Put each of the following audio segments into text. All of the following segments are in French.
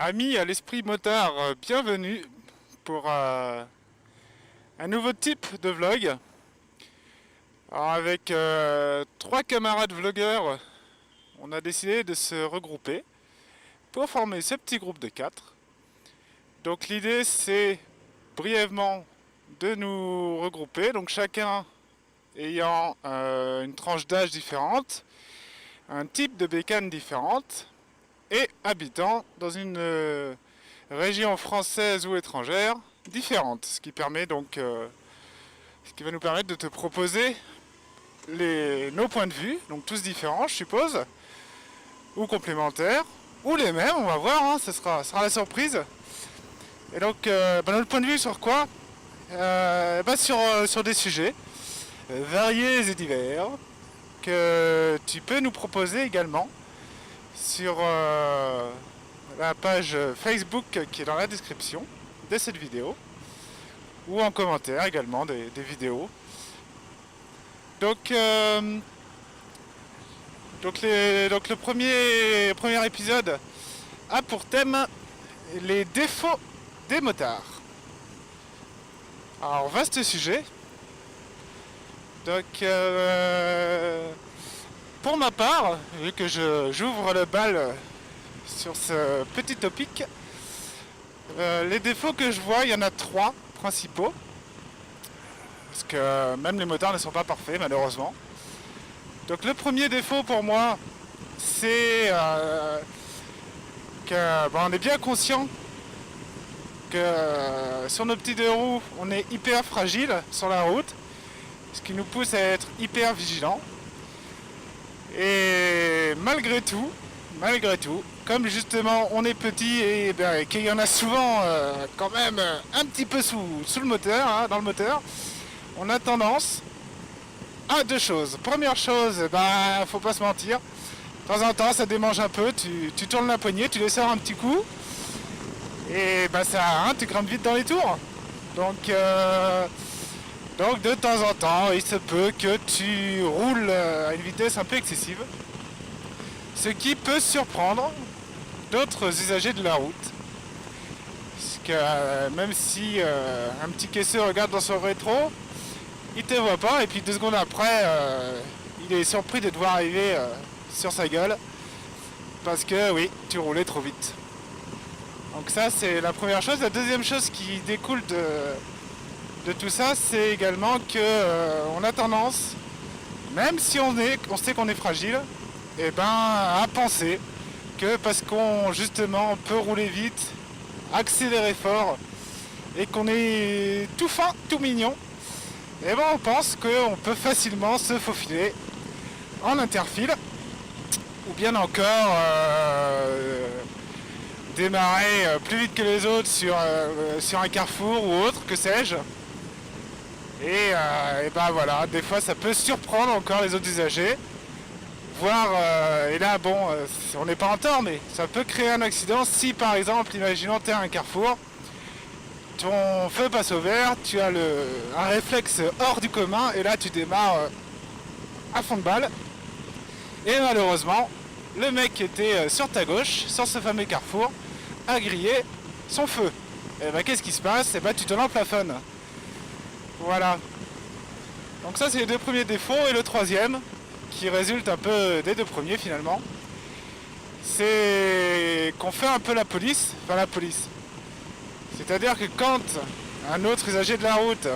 Amis à l'esprit motard, bienvenue pour un nouveau type de vlog. Alors avec trois camarades vlogueurs, on a décidé de se regrouper pour former ce petit groupe de quatre. Donc l'idée c'est brièvement de nous regrouper, donc chacun ayant une tranche d'âge différente, un type de bécane différente et habitant dans une région française ou étrangère différente, ce qui permet donc ce qui va nous permettre de te proposer nos points de vue, donc tous différents je suppose, ou complémentaires, ou les mêmes, on va voir, hein, ce sera la surprise. Et donc notre point de vue sur quoi sur des sujets variés et divers que tu peux nous proposer également sur la page Facebook qui est dans la description de cette vidéo ou en commentaire également des vidéos. Donc le premier épisode a pour thème les défauts des motards. Alors vaste sujet. Donc pour ma part, vu que j'ouvre le bal sur ce petit topic, les défauts que je vois, il y en a trois principaux. Parce que même les motards ne sont pas parfaits malheureusement. Donc le premier défaut pour moi, c'est on est bien conscient que sur nos petits deux roues, on est hyper fragile sur la route, ce qui nous pousse à être hyper vigilant. Et malgré tout, comme justement on est petit et qu'il y en a souvent quand même un petit peu sous le moteur, hein, dans le moteur, on a tendance à deux choses. Première chose, faut pas se mentir, de temps en temps ça démange un peu, tu tournes la poignée, tu les sors un petit coup, et tu grimpes vite dans les tours. Donc de temps en temps, il se peut que tu roules à une vitesse un peu excessive, ce qui peut surprendre d'autres usagers de la route. Parce que même si un petit caisseux regarde dans son rétro, il te voit pas, et puis 2 secondes après, il est surpris de te voir arriver sur sa gueule, parce que oui, tu roulais trop vite. Donc ça c'est la première chose. La deuxième chose qui découle de tout ça, c'est également que on a tendance, même si on sait qu'on est fragile, à penser que parce qu'on justement peut rouler vite, accélérer fort, et qu'on est tout fin, tout mignon, on pense qu'on peut facilement se faufiler en interfile, ou bien encore démarrer plus vite que les autres sur un carrefour ou autre, que sais-je. Et voilà, des fois ça peut surprendre encore les autres usagers, voire, et là on n'est pas en tort, mais ça peut créer un accident si par exemple, imaginons tu es à un carrefour, ton feu passe au vert, tu as un réflexe hors du commun, et là tu démarres à fond de balle, et malheureusement, le mec qui était sur ta gauche, sur ce fameux carrefour, a grillé son feu. Et qu'est-ce qui se passe? Tu te l'emplafonnes. Voilà. Donc ça c'est les deux premiers défauts, et le troisième, qui résulte un peu des deux premiers finalement, c'est qu'on fait un peu la police. C'est-à-dire que quand un autre usager de la route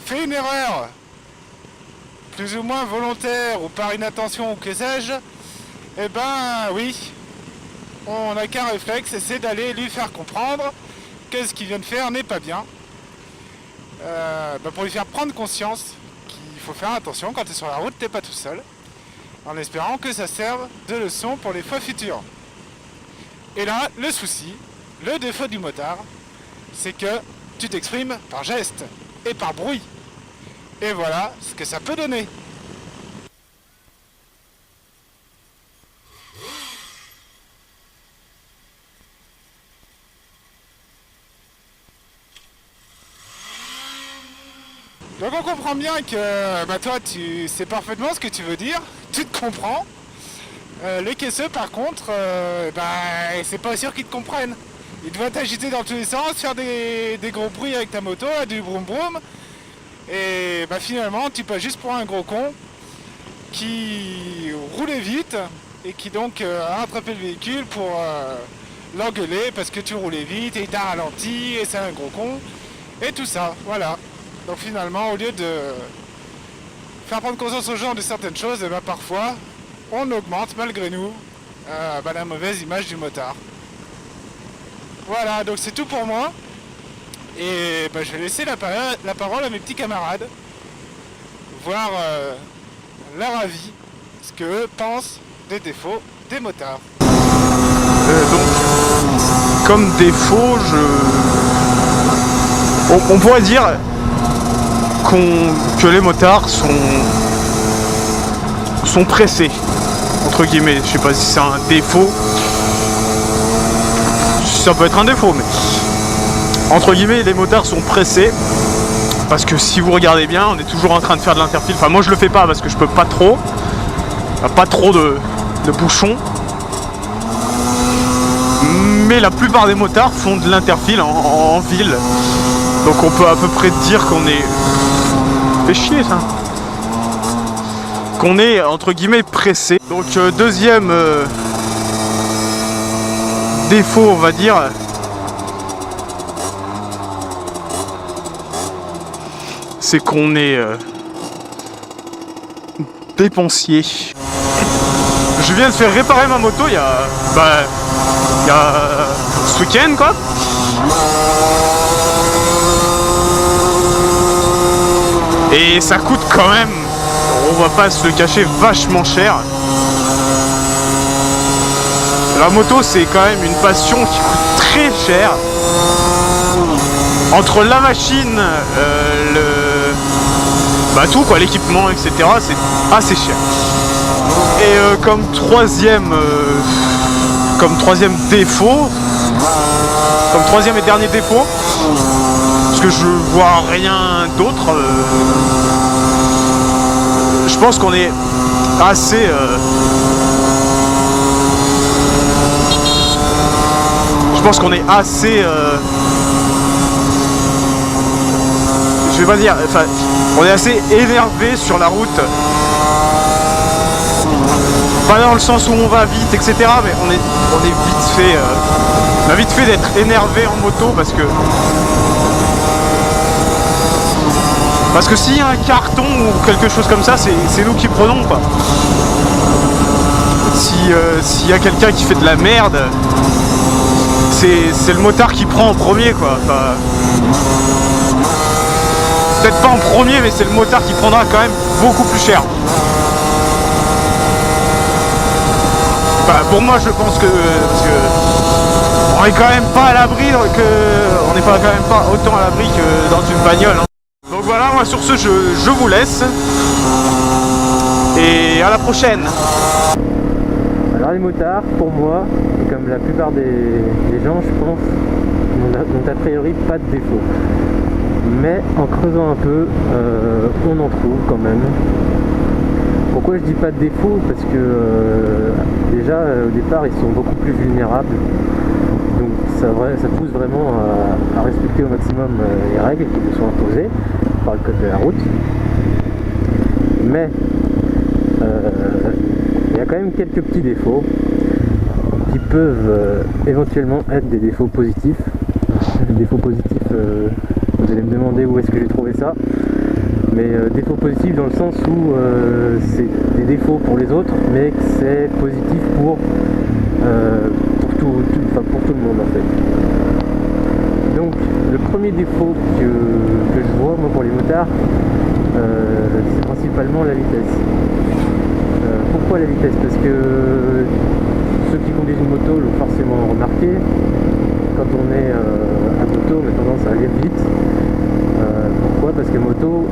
fait une erreur, plus ou moins volontaire ou par inattention ou que sais-je, oui, on n'a qu'un réflexe, c'est d'aller lui faire comprendre que ce qu'il vient de faire n'est pas bien. Pour lui faire prendre conscience qu'il faut faire attention quand tu es sur la route, t'es pas tout seul, en espérant que ça serve de leçon pour les fois futures. Et là, le souci, le défaut du motard, c'est que tu t'exprimes par geste et par bruit. Et voilà ce que ça peut donner. Donc on comprend bien que toi tu sais parfaitement ce que tu veux dire, tu te comprends, Le caisseux par contre, c'est pas sûr qu'ils te comprennent. Il doit t'agiter dans tous les sens, faire des gros bruits avec ta moto, du broum broum. Et finalement tu passes juste pour un gros con qui roulait vite et qui donc a rattrapé le véhicule pour l'engueuler parce que tu roulais vite et il t'a ralenti et c'est un gros con. Et tout ça, voilà. Donc finalement, au lieu de faire prendre conscience aux gens de certaines choses, et parfois on augmente malgré nous la mauvaise image du motard. Voilà, donc c'est tout pour moi. Et je vais laisser la parole à mes petits camarades, voir leur avis, ce qu'eux pensent des défauts des motards. Donc, comme défaut, on pourrait dire que les motards sont pressés, entre guillemets. Je sais pas si c'est un défaut. Ça peut être un défaut, mais entre guillemets, les motards sont pressés. Parce que si vous regardez bien, on est toujours en train de faire de l'interfile. Enfin, moi je le fais pas parce que je peux pas trop. Il n'y a pas trop de bouchons. Mais la plupart des motards font de l'interfile en ville. Donc on peut à peu près dire qu'on est... fait chier ça. Qu'on est entre guillemets pressé. Donc deuxième défaut, on va dire, c'est qu'on est dépensier. Je viens de faire réparer ma moto il y a ce week-end quoi. Et ça coûte quand même, on va pas se le cacher, vachement cher. La moto c'est quand même une passion qui coûte très cher. Entre la machine, tout quoi, l'équipement, etc. c'est assez cher. Et comme troisième défaut, comme troisième et dernier défaut, parce que je vois rien d'autre, je pense qu'on est assez je vais pas dire, enfin, on est assez énervé sur la route. Pas dans le sens où on va vite, etc. Mais on est vite fait. On a vite fait d'être énervé en moto parce que s'il y a un carton ou quelque chose comme ça, c'est nous qui prenons quoi. S'il y a quelqu'un qui fait de la merde, c'est le motard qui prend en premier quoi. Enfin, peut-être pas en premier, mais c'est le motard qui prendra quand même beaucoup plus cher. Pour moi je pense que parce que on est quand même pas à l'abri on n'est pas quand même pas autant à l'abri que dans une bagnole. Donc voilà, moi sur ce je vous laisse et à la prochaine. Alors les motards pour moi, comme la plupart des gens je pense, n'ont a priori pas de défaut. Mais en creusant un peu, on en trouve quand même. Pourquoi je dis pas de défaut? Parce que déjà au départ ils sont beaucoup plus vulnérables, donc ça pousse vraiment à respecter au maximum les règles qui nous sont imposées par le code de la route. Mais il y a quand même quelques petits défauts qui peuvent éventuellement être des défauts positifs. Des défauts positifs, vous allez me demander où est-ce que j'ai trouvé ça. Mais défauts positifs dans le sens où c'est des défauts pour les autres, mais que c'est positif pour tout le monde en fait. Donc le premier défaut que je vois moi pour les motards, c'est principalement la vitesse. Pourquoi la vitesse? Parce que ceux qui conduisent une moto l'ont forcément remarqué. Quand on est à moto, on a tendance à aller vite. Pourquoi? Parce que moto,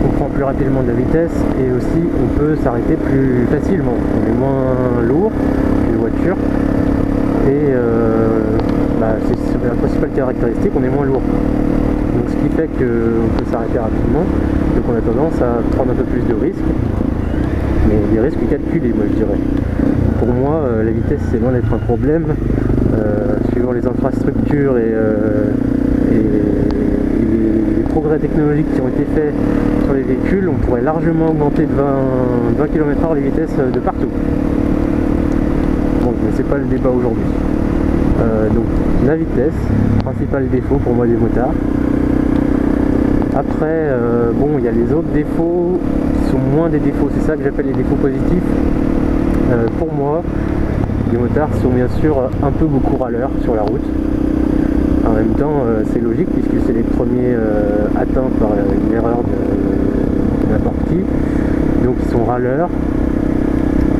on prend plus rapidement de la vitesse et aussi on peut s'arrêter plus facilement. On est moins lourd qu'une voiture et c'est la principale caractéristique, on est moins lourd. Donc ce qui fait qu'on peut s'arrêter rapidement, donc on a tendance à prendre un peu plus de risques, mais des risques calculés moi je dirais. pour moi, la vitesse c'est loin d'être un problème. Suivant les infrastructures et les progrès technologiques qui ont été faits sur les véhicules, on pourrait largement augmenter de 20 km/h les vitesses de partout. Bon, mais c'est pas le débat aujourd'hui. Donc la vitesse, principal défaut pour moi des motards. Après, bon, il y a les autres défauts qui sont moins des défauts, c'est ça que j'appelle les défauts positifs. Pour moi, les motards sont bien sûr un peu beaucoup râleurs sur la route. En même temps, c'est logique puisque c'est les premiers atteints par une erreur de n'importe qui. Donc ils sont râleurs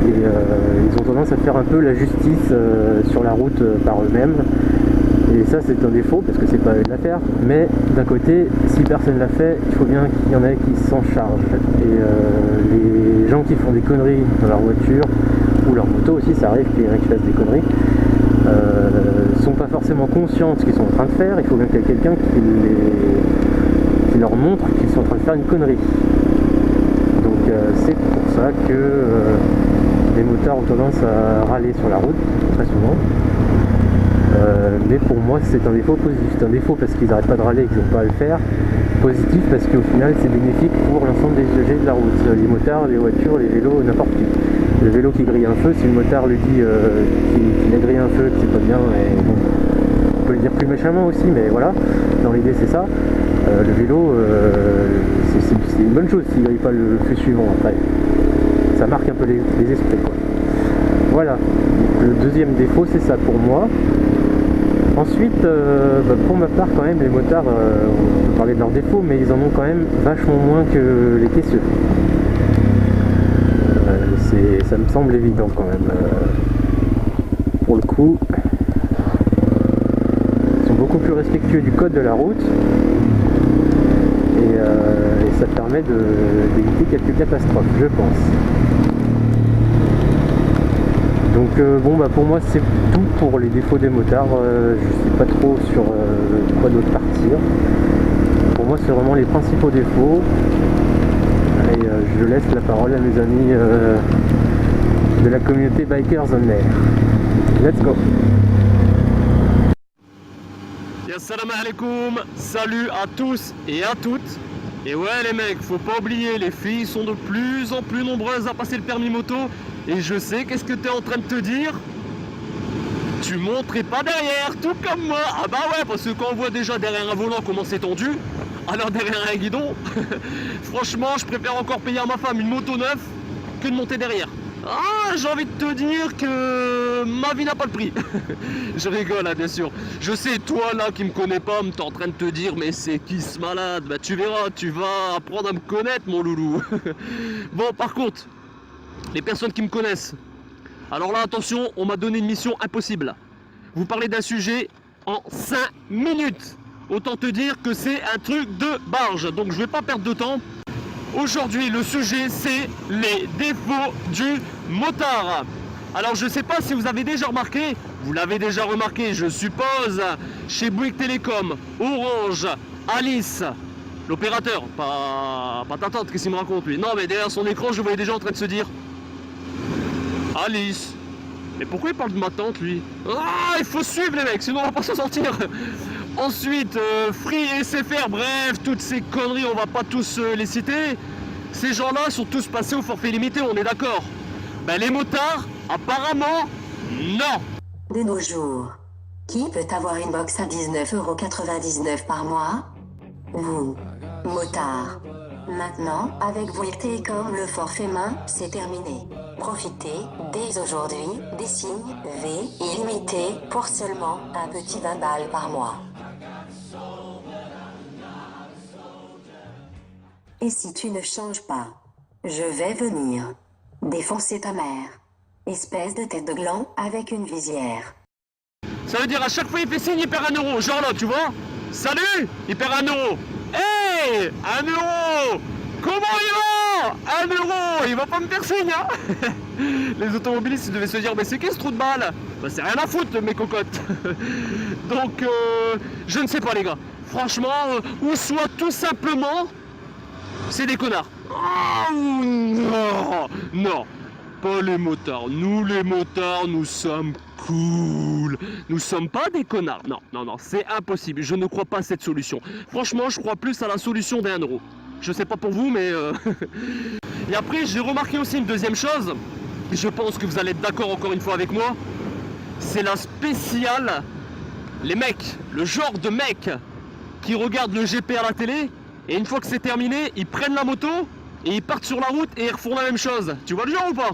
et ils ont tendance à faire un peu la justice sur la route par eux-mêmes. Et ça c'est un défaut parce que c'est pas à eux de la faire. Mais d'un côté, si personne l'a fait, il faut bien qu'il y en ait qui s'en chargent. Et les gens qui font des conneries dans leur voiture ou leur moto aussi, ça arrive qu'il y en ait qui fassent des conneries, sont pas forcément conscients de ce qu'ils sont en train de faire. Il faut bien qu'il y ait quelqu'un qui leur montre qu'ils sont en train de faire une connerie. Donc c'est pour ça que les motards ont tendance à râler sur la route très souvent. Mais pour moi c'est un défaut positif. C'est un défaut parce qu'ils n'arrêtent pas de râler et qu'ils n'ont pas à le faire. Positif parce qu'au final c'est bénéfique pour l'ensemble des usagers de la route. Les motards, les voitures, les vélos, n'importe qui. Le vélo qui grille un feu, si le motard lui dit qu'il a grillé un feu, que c'est pas bien, et bon, on peut le dire plus méchamment aussi, mais voilà, dans l'idée c'est ça. Le vélo, c'est une bonne chose s'il grille pas le feu suivant après. Ça marque un peu les esprits, quoi. Voilà, donc, le deuxième défaut c'est ça pour moi. Ensuite, pour ma part quand même, les motards, on peut parler de leurs défauts, mais ils en ont quand même vachement moins que les caisseux. Ça me semble évident quand même. Pour le coup, ils sont beaucoup plus respectueux du code de la route et ça permet d'éviter quelques catastrophes, je pense. Donc bon, pour moi c'est tout pour les défauts des motards. Je sais pas trop sur quoi d'autre partir. Pour moi c'est vraiment les principaux défauts. Et je laisse la parole à mes amis de la communauté Bikers on Air. Let's go. Assalamu alaikum, salut à tous et à toutes. Et ouais les mecs, faut pas oublier, les filles sont de plus en plus nombreuses à passer le permis moto. Et je sais qu'est-ce que t'es en train de te dire. Tu monterais pas derrière, tout comme moi. Ah bah ouais, parce que quand on voit déjà derrière un volant comment c'est tendu, alors derrière un guidon, franchement je préfère encore payer à ma femme une moto neuve que de monter derrière. Ah, j'ai envie de te dire que ma vie n'a pas le prix. Je rigole, hein, bien sûr. Je sais, toi là qui me connais pas, t'es en train de te dire mais c'est qui ce malade? Bah tu verras, tu vas apprendre à me connaître mon loulou. Bon par contre, les personnes qui me connaissent, alors là attention, on m'a donné une mission impossible. Vous parlez d'un sujet en 5 minutes. Autant te dire que c'est un truc de barge. Donc je vais pas perdre de temps. Aujourd'hui le sujet c'est les défauts du motard. Alors je sais pas si vous avez déjà remarqué, vous l'avez déjà remarqué je suppose, chez Bouygues Télécom, Orange, Alice, l'opérateur, pas ta tante, qu'est-ce qu'il me raconte lui? Non mais derrière son écran je voyais déjà en train de se dire Alice. Mais pourquoi il parle de ma tante lui? Ah, il faut suivre les mecs, sinon on va pas s'en sortir. Ensuite, Free et SFR, bref, toutes ces conneries, on va pas tous les citer. Ces gens-là sont tous passés au forfait limité, on est d'accord. Ben les motards, apparemment, non. De nos jours, qui peut avoir une box à 19,99 € par mois? Vous, motard. Maintenant, avec Bouygues Télécom, le forfait main, c'est terminé. Profitez, dès aujourd'hui, des signes V illimités pour seulement un petit 20 balles par mois. Et si tu ne changes pas, je vais venir défoncer ta mère. Espèce de tête de gland avec une visière. Ça veut dire à chaque fois il fait signe, il perd 1 euro. Genre là, tu vois? Salut, il perd 1 euro. Hey, 1 euro. Comment il va? 1 euro. Il va pas me faire signe, hein. Les automobilistes ils devaient se dire, mais c'est qu'est ce trou de balle? Bah c'est rien à foutre mes cocottes. Donc, je ne sais pas les gars. Franchement, ou soit tout simplement, c'est des connards. Oh, non, non. pas les motards. Nous, les motards, nous sommes cool. Nous sommes pas des connards. Non, non, non, c'est impossible. Je ne crois pas à cette solution. Franchement, je crois plus à la solution des 1 euro. Je sais pas pour vous, mais... Et après, j'ai remarqué aussi une deuxième chose. Je pense que vous allez être d'accord encore une fois avec moi. C'est la spéciale... Les mecs, le genre de mecs qui regardent le GP à la télé, et une fois que c'est terminé, ils prennent la moto, et ils partent sur la route, et ils refont la même chose. Tu vois le genre ou pas?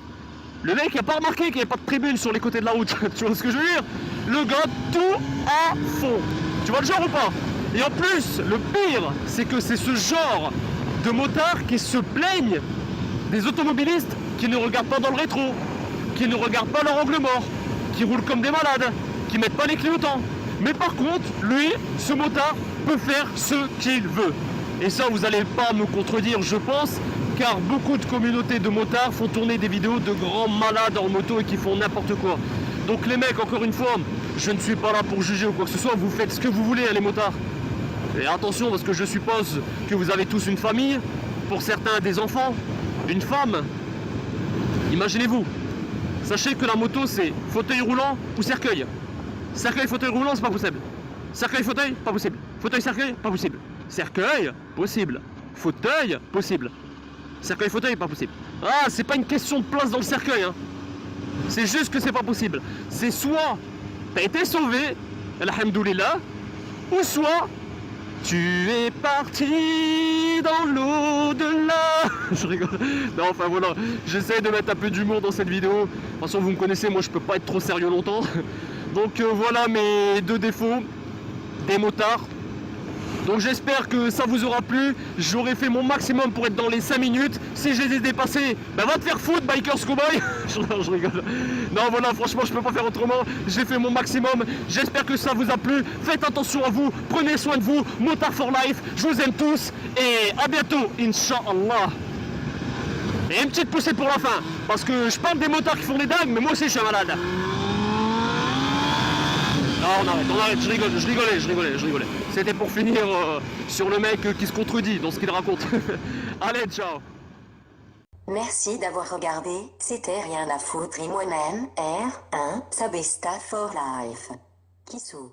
Le mec n'a pas remarqué qu'il n'y avait pas de tribune sur les côtés de la route. Tu vois ce que je veux dire? Le gars, tout à fond. Tu vois le genre ou pas? Et en plus, le pire, c'est que c'est ce genre de motards qui se plaignent des automobilistes qui ne regardent pas dans le rétro, qui ne regardent pas leur angle mort, qui roulent comme des malades, qui mettent pas les clignotants. Mais par contre, lui, ce motard, peut faire ce qu'il veut. Et ça, vous n'allez pas me contredire, je pense, car beaucoup de communautés de motards font tourner des vidéos de grands malades en moto et qui font n'importe quoi. Donc les mecs, encore une fois, je ne suis pas là pour juger ou quoi que ce soit, vous faites ce que vous voulez, hein, les motards. Et attention, parce que je suppose que vous avez tous une famille, pour certains des enfants, une femme. Imaginez-vous, sachez que la moto, c'est fauteuil roulant ou cercueil. Cercueil, fauteuil roulant, c'est pas possible. Cercueil, fauteuil, pas possible. Fauteuil, cercueil, pas possible. Cercueil, possible. Fauteuil, possible. Cercueil, fauteuil, pas possible. Ah, c'est pas une question de place dans le cercueil, hein. C'est juste que c'est pas possible. C'est soit t'as été sauvé, alhamdoulilah, ou soit tu es parti dans l'au-delà. Je rigole. Non, enfin voilà, j'essaie de mettre un peu d'humour dans cette vidéo. De toute façon, vous me connaissez, moi je peux pas être trop sérieux longtemps. Donc voilà mes 2 défauts des motards. Donc j'espère que ça vous aura plu. J'aurai fait mon maximum pour être dans les 5 minutes. Si je les ai dépassés, bah va te faire foutre, Bikers Cowboy. Je rigole. Non voilà, franchement je peux pas faire autrement. J'ai fait mon maximum. J'espère que ça vous a plu. Faites attention à vous. Prenez soin de vous. Motard for life. Je vous aime tous. Et à bientôt, Inch'Allah. Et une petite poussée pour la fin. Parce que je parle des motards qui font des dingues, mais moi aussi je suis un malade. Non, on arrête, je rigolais. C'était pour finir sur le mec qui se contredit dans ce qu'il raconte. Allez, ciao. Merci d'avoir regardé, c'était rien à foutre et moi-même, R1, Sabesta for Life. Kissou.